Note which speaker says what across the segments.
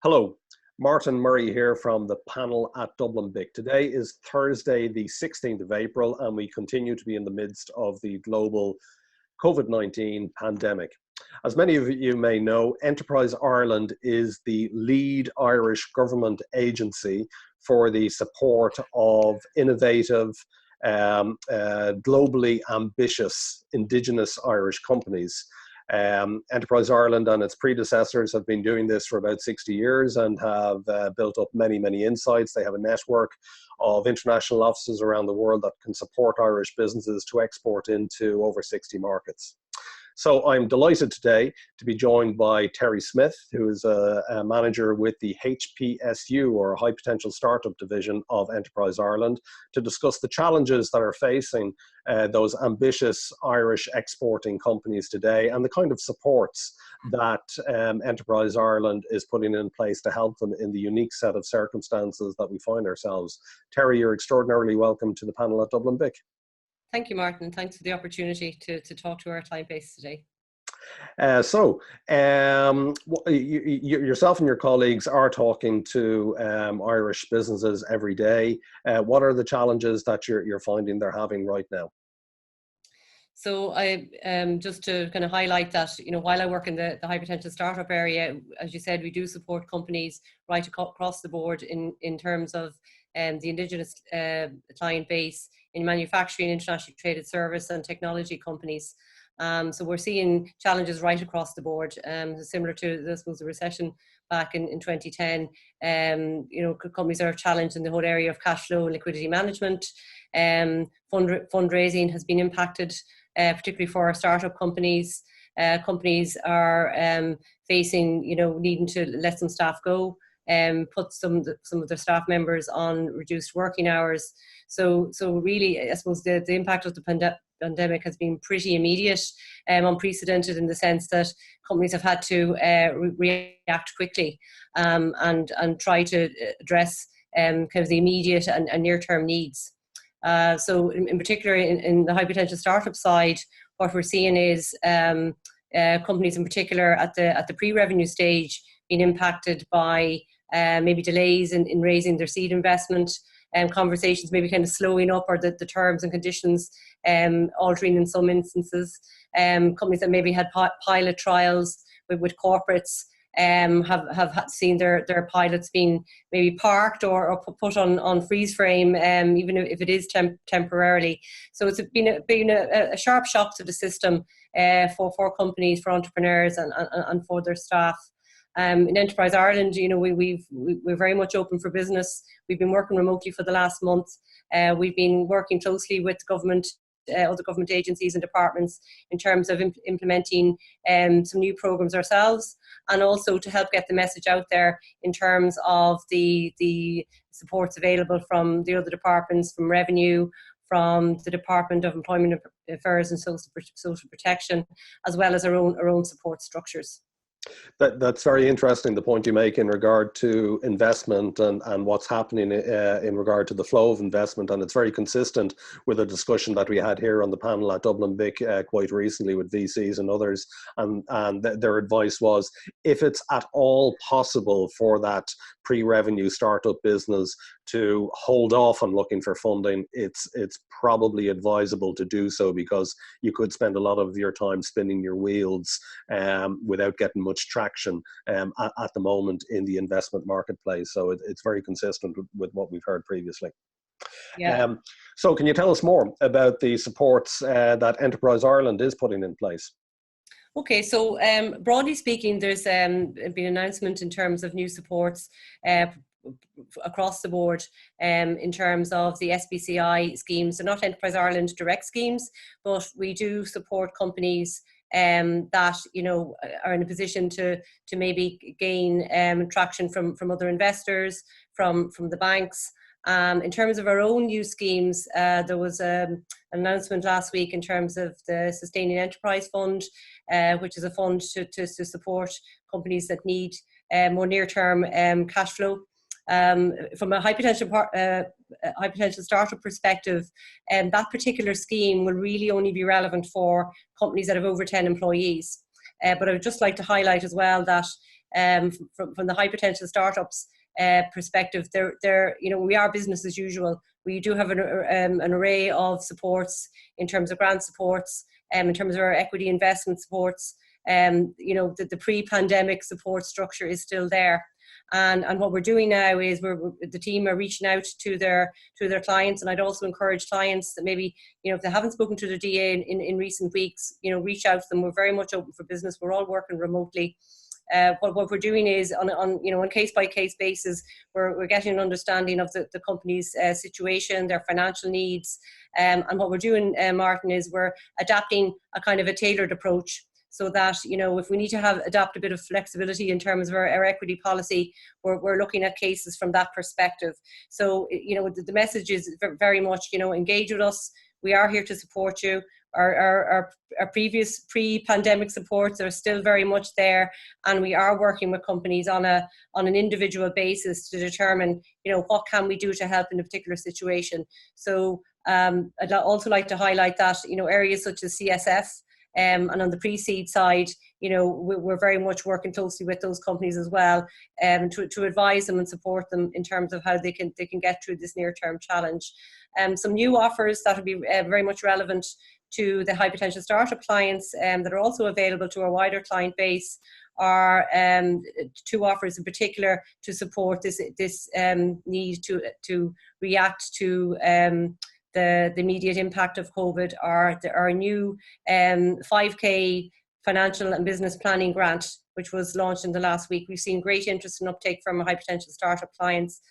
Speaker 1: Hello, Martin Murray here from the panel at DublinBIC. Today is Thursday, the 16th of April, and we continue to be in the midst of the global COVID-19 pandemic. As many of you may know, Enterprise Ireland is the lead Irish government agency for the support of innovative, globally ambitious Indigenous Irish companies. Enterprise Ireland and its predecessors have been doing this for about 60 years and have built up many insights. They have a network of international offices around the world that can support Irish businesses to export into over 60 markets. So I'm delighted today to be joined by Terry Smith, who is a manager with the HPSU, or High Potential Startup Division of Enterprise Ireland, to discuss the challenges that are facing those ambitious Irish exporting companies today and the kind of supports that Enterprise Ireland is putting in place to help them in the unique set of circumstances that we find ourselves. Terry, you're extraordinarily welcome to the panel at DublinBIC.
Speaker 2: Thank you, Martin. Thanks for the opportunity to talk to our client base today.
Speaker 1: Yourself and your colleagues are talking to Irish businesses every day. What are the challenges that you're finding they're having right now?
Speaker 2: So I just to kind of highlight that, while I work in the high potential startup area, as you said, we do support companies right across the board in terms of the Indigenous client base in manufacturing, internationally traded service and technology companies. So we're seeing challenges right across the board, similar to, I suppose, the recession back in 2010. Companies are challenged in the whole area of cash flow and liquidity management. Fundraising has been impacted, particularly for our startup companies. Companies are facing, needing to let some staff go, put some of their staff members on reduced working hours. So really, I suppose the impact of the pandemic has been pretty immediate, unprecedented in the sense that companies have had to react quickly and try to address kind of the immediate and near-term needs. So in particular, in the high potential startup side, what we're seeing is companies in particular at the pre-revenue stage being impacted by maybe delays in raising their seed investment, and conversations maybe kind of slowing up, or the terms and conditions altering in some instances. Companies that maybe had pilot trials with corporates have seen their pilots being maybe parked or put on freeze frame, even if it is temporarily. So it's been a sharp shock to the system for companies, for entrepreneurs and for their staff. In Enterprise Ireland, we're very much open for business. We've been working remotely for the last month. We've been working closely with government, other government agencies and departments in terms of implementing some new programs ourselves, and also to help get the message out there in terms of the supports available from the other departments, from revenue, from the Department of Employment Affairs and Social Protection, as well as our own support structures.
Speaker 1: That's very interesting, the point you make in regard to investment and what's happening in regard to the flow of investment, and it's very consistent with a discussion that we had here on the panel at DublinBIC quite recently with VCs and others, and their advice was, if it's at all possible for that pre-revenue startup business to hold off on looking for funding, it's probably advisable to do so, because you could spend a lot of your time spinning your wheels without getting much traction at the moment in the investment marketplace. So it's very consistent with what we've heard previously.
Speaker 2: Yeah.
Speaker 1: So can you tell us more about the supports that Enterprise Ireland is putting in place?
Speaker 2: Okay, so broadly speaking, there's been an announcement in terms of new supports across the board in terms of the SBCI schemes. So not Enterprise Ireland direct schemes, but we do support companies that are in a position to maybe gain traction from other investors, from the banks. In terms of our own new schemes, there was an announcement last week in terms of the Sustaining Enterprise Fund, which is a fund to support companies that need more near-term cash flow. From a high potential startup perspective, that particular scheme will really only be relevant for companies that have over 10 employees. But I would just like to highlight as well that from the high potential startups perspective, we are business as usual. We do have an array of supports in terms of grant supports, in terms of our equity investment supports. The pre-pandemic support structure is still there. And what we're doing now is the team are reaching out to their clients, and I'd also encourage clients that maybe, if they haven't spoken to their DA in recent weeks, reach out to them. We're very much open for business. We're all working remotely. What we're doing is on case by case basis, we're getting an understanding of the company's situation, their financial needs, and what we're doing, Martin, is we're adapting a kind of a tailored approach, so that if we need to adopt a bit of flexibility in terms of our equity policy, we're looking at cases from that perspective. So the message is very much engage with us. We are here to support you. Our previous pre-pandemic supports are still very much there, and we are working with companies on an individual basis to determine what can we do to help in a particular situation. So I'd also like to highlight that areas such as CSF, and on the pre-seed side, we're very much working closely with those companies as well, to advise them and support them in terms of how they can get through this near-term challenge. Some new offers that will be very much relevant to the high potential startup clients, that are also available to our wider client base, are two offers in particular to support this need to react to the immediate impact of COVID. Are our new 5K financial and business planning grant, which was launched in the last week. We've seen great interest and uptake from our high potential startup clients,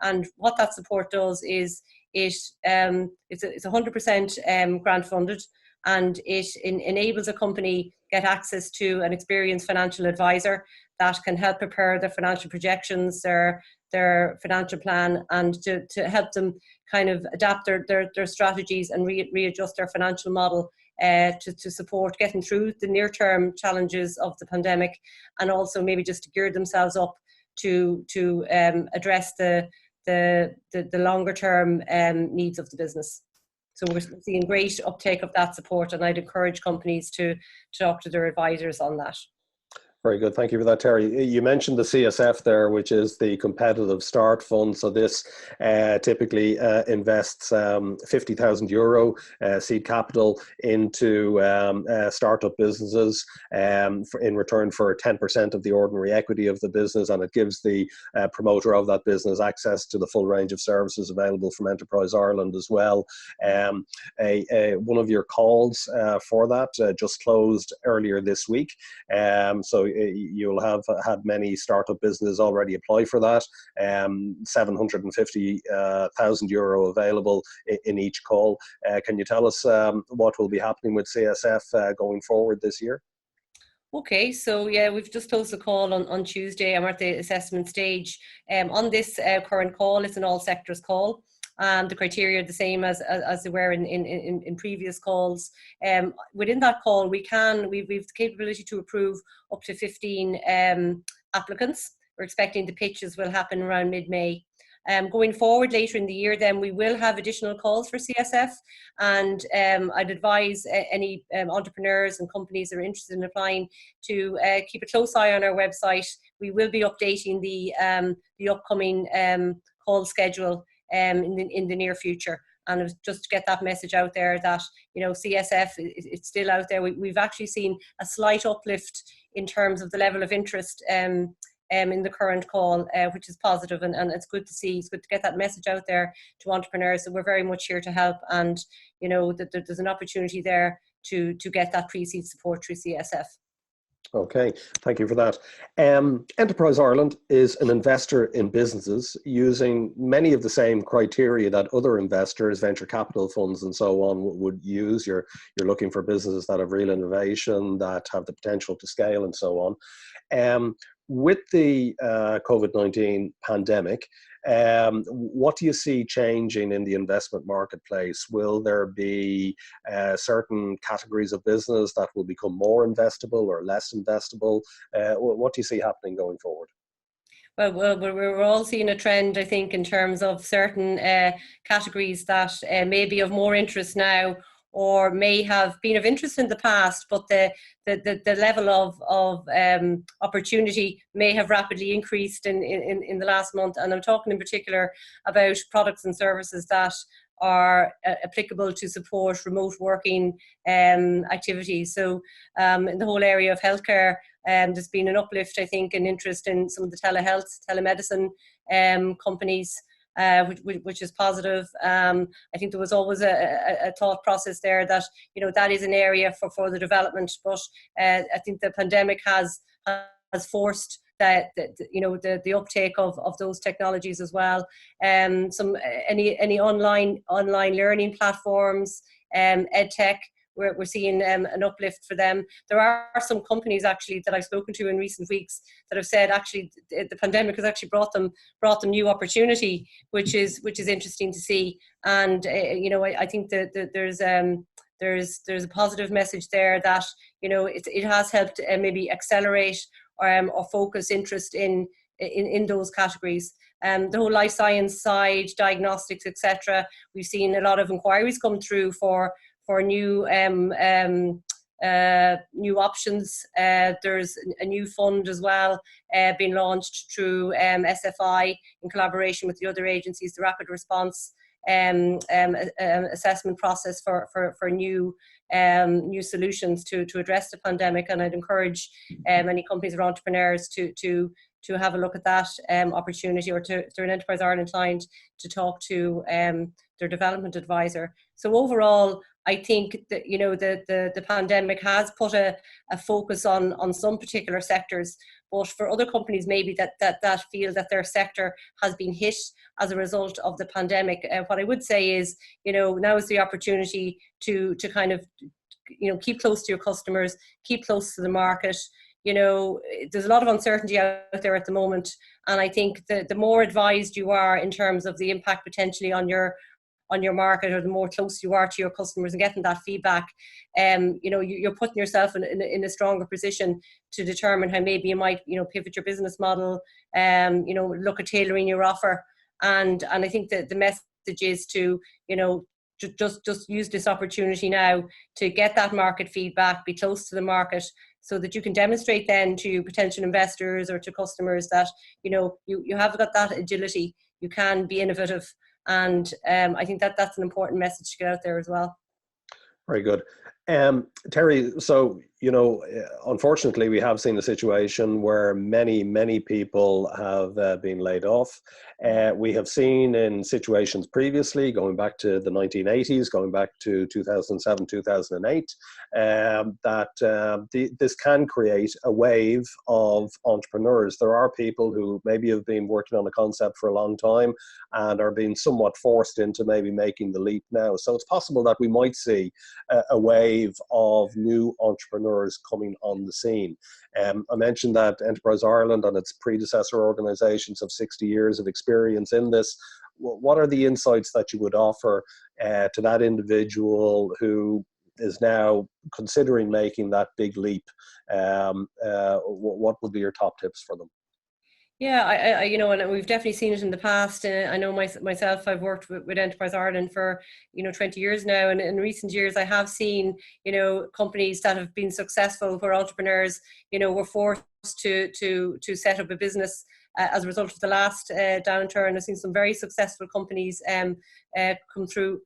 Speaker 2: and what that support does is it's 100% grant funded, and it enables a company get access to an experienced financial advisor that can help prepare their financial projections, their financial plan, and to help them kind of adapt their strategies and readjust their financial model to support getting through the near-term challenges of the pandemic, and also maybe just to gear themselves up to address the longer-term needs of the business. So we're seeing great uptake of that support, and I'd encourage companies to talk to their advisors on that.
Speaker 1: Very good. Thank you for that, Terry. You mentioned the CSF there, which is the Competitive Start Fund. So this typically invests €50,000 seed capital into startup businesses in return for 10% of the ordinary equity of the business, and it gives the promoter of that business access to the full range of services available from Enterprise Ireland as well. One of your calls for that just closed earlier this week. So you'll have had many startup businesses already apply for that. €750,000 available in each call. Can you tell us what will be happening with CSF going forward this year?
Speaker 2: Okay, so yeah, we've just closed the call on Tuesday, and we're at the assessment stage. On this current call, it's an all sectors call. The criteria are the same as they were in previous calls. Within that call, we've the capability to approve up to 15 applicants. We're expecting the pitches will happen around mid-May. Going forward later in the year, then we will have additional calls for CSF, and I'd advise any entrepreneurs and companies that are interested in applying to keep a close eye on our website. We will be updating the upcoming call schedule in the near future, and just to get that message out there that CSF, it's still out there. We've actually seen a slight uplift in terms of the level of interest in the current call, which is positive, and it's good to see. It's good to get that message out there to entrepreneurs that we're very much here to help, and that there's an opportunity there to get that pre-seed support through CSF.
Speaker 1: Okay, thank you for that. Enterprise Ireland is an investor in businesses using many of the same criteria that other investors, venture capital funds and so on would use. You're looking for businesses that have real innovation, that have the potential to scale and so on. With the COVID-19 pandemic, what do you see changing in the investment marketplace? Will there be certain categories of business that will become more investable or less investable? What do you see happening going forward?
Speaker 2: Well, we're all seeing a trend, I think, in terms of certain categories that may be of more interest now, or may have been of interest in the past, but the level of opportunity may have rapidly increased in the last month. And I'm talking in particular about products and services that are applicable to support remote working activities. So in the whole area of healthcare, there's been an uplift, I think, in interest in some of the telehealth, telemedicine companies, which is positive. I think there was always a thought process there that, you know, that is an area for further development, but I think the pandemic has forced that you know, the uptake of those technologies as well. Any online learning platforms, edtech, we're seeing an uplift for them. There are some companies actually that I've spoken to in recent weeks that have said actually the pandemic has actually brought them new opportunity, which is interesting to see. And you know, I think that there's a positive message there that, you know, it has helped maybe accelerate or focus interest in those categories. The whole life science side, diagnostics, etc. We've seen a lot of inquiries come through for new new options. There's a new fund as well being launched through SFI in collaboration with the other agencies, the Rapid Response assessment process for new solutions to address the pandemic. And I'd encourage many companies or entrepreneurs to have a look at that opportunity, or to an Enterprise Ireland client to talk to their development advisor. So overall, I think that, you know, the pandemic has put a focus on some particular sectors, but for other companies maybe that feel that their sector has been hit as a result of the pandemic, what I would say is, you know, now is the opportunity to kind of, you know, keep close to your customers, keep close to the market. You know, there's a lot of uncertainty out there at the moment, and I think the more advised you are in terms of the impact potentially on your market, or the more close you are to your customers and getting that feedback, you know, you're putting yourself in a stronger position to determine how maybe you might, you know, pivot your business model, you know, look at tailoring your offer. And I think that the message is to, you know, just use this opportunity now to get that market feedback, be close to the market, so that you can demonstrate then to potential investors or to customers that, you know, you have got that agility, you can be innovative. And I think that's an important message to get out there as well.
Speaker 1: Very good. Terry, so, you know, unfortunately, we have seen a situation where many people have been laid off. We have seen in situations previously, going back to the 1980s, going back to 2007, 2008, that this can create a wave of entrepreneurs. There are people who maybe have been working on a concept for a long time and are being somewhat forced into maybe making the leap now. So it's possible that we might see a wave of new entrepreneurs coming on the scene. I mentioned that Enterprise Ireland and its predecessor organisations have 60 years of experience in this. What are the insights that you would offer to that individual who is now considering making that big leap? What would be your top tips for them?
Speaker 2: Yeah, I you know, and we've definitely seen it in the past. I know myself, I've worked with Enterprise Ireland for, you know, 20 years now. And in recent years, I have seen, you know, companies that have been successful where entrepreneurs, you know, were forced to set up a business as a result of the last downturn. I've seen some very successful companies come through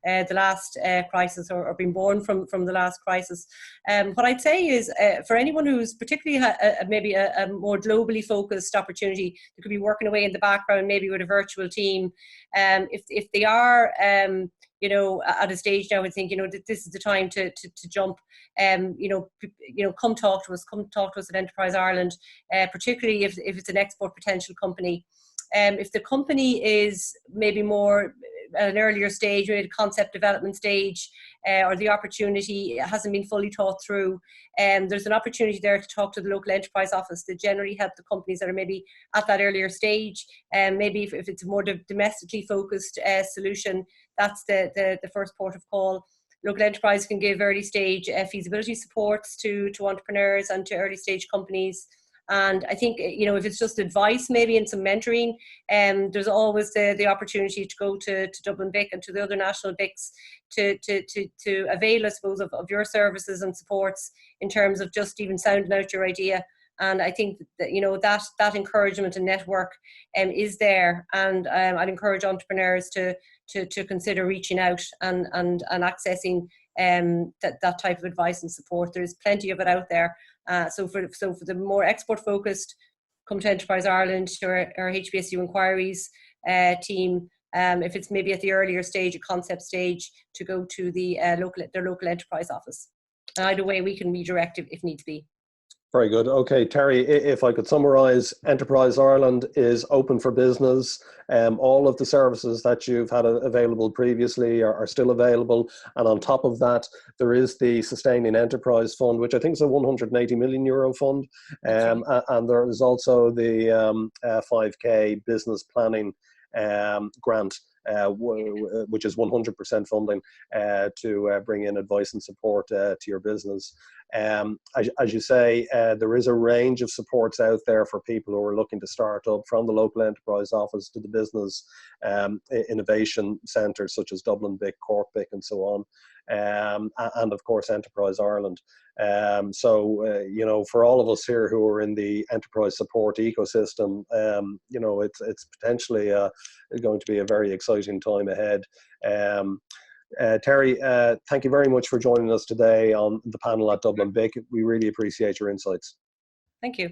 Speaker 2: the last crisis, or been born from the last crisis. What I'd say is for anyone who's particularly maybe a more globally focused opportunity, that could be working away in the background, maybe with a virtual team, if they are you know, at a stage now, I think, you know, that this is the time to jump. You know, come talk to us at Enterprise Ireland, particularly if it's an export potential company. If the company is maybe more at an earlier stage, maybe concept development stage, or the opportunity hasn't been fully thought through, there's an opportunity there to talk to the local enterprise office that generally help the companies that are maybe at that earlier stage. Maybe if it's a more domestically focused solution, that's the first port of call. Local enterprise can give early stage feasibility supports to entrepreneurs and to early stage companies. And I think, if it's just advice maybe and some mentoring, there's always the opportunity to go to DublinBIC and to the other national BICs to avail, I suppose, of your services and supports in terms of just even sounding out your idea. And I think that that encouragement and network is there. And I'd encourage entrepreneurs to consider reaching out and accessing that type of advice and support. There's plenty of it out there. So for the more export focused, come to Enterprise Ireland, to our HBSU inquiries team. If it's maybe at the earlier stage, a concept stage, to go to their local enterprise office. And either way, we can redirect if needs be.
Speaker 1: Very good. Okay, Terry, if I could summarise, Enterprise Ireland is open for business. All of the services that you've had available previously are still available. And on top of that, there is the Sustaining Enterprise Fund, which I think is a €180 million fund. And there is also the 5K business planning grant, which is 100% funding to bring in advice and support to your business. As you say, there is a range of supports out there for people who are looking to start up, from the local enterprise office to the business innovation centres such as DublinBIC, CorkBIC and so on. And of course Enterprise Ireland. For all of us here who are in the enterprise support ecosystem, it's potentially going to be a very exciting time ahead. Terry, thank you very much for joining us today on the panel at DublinBIC. We really appreciate your insights.
Speaker 2: Thank you.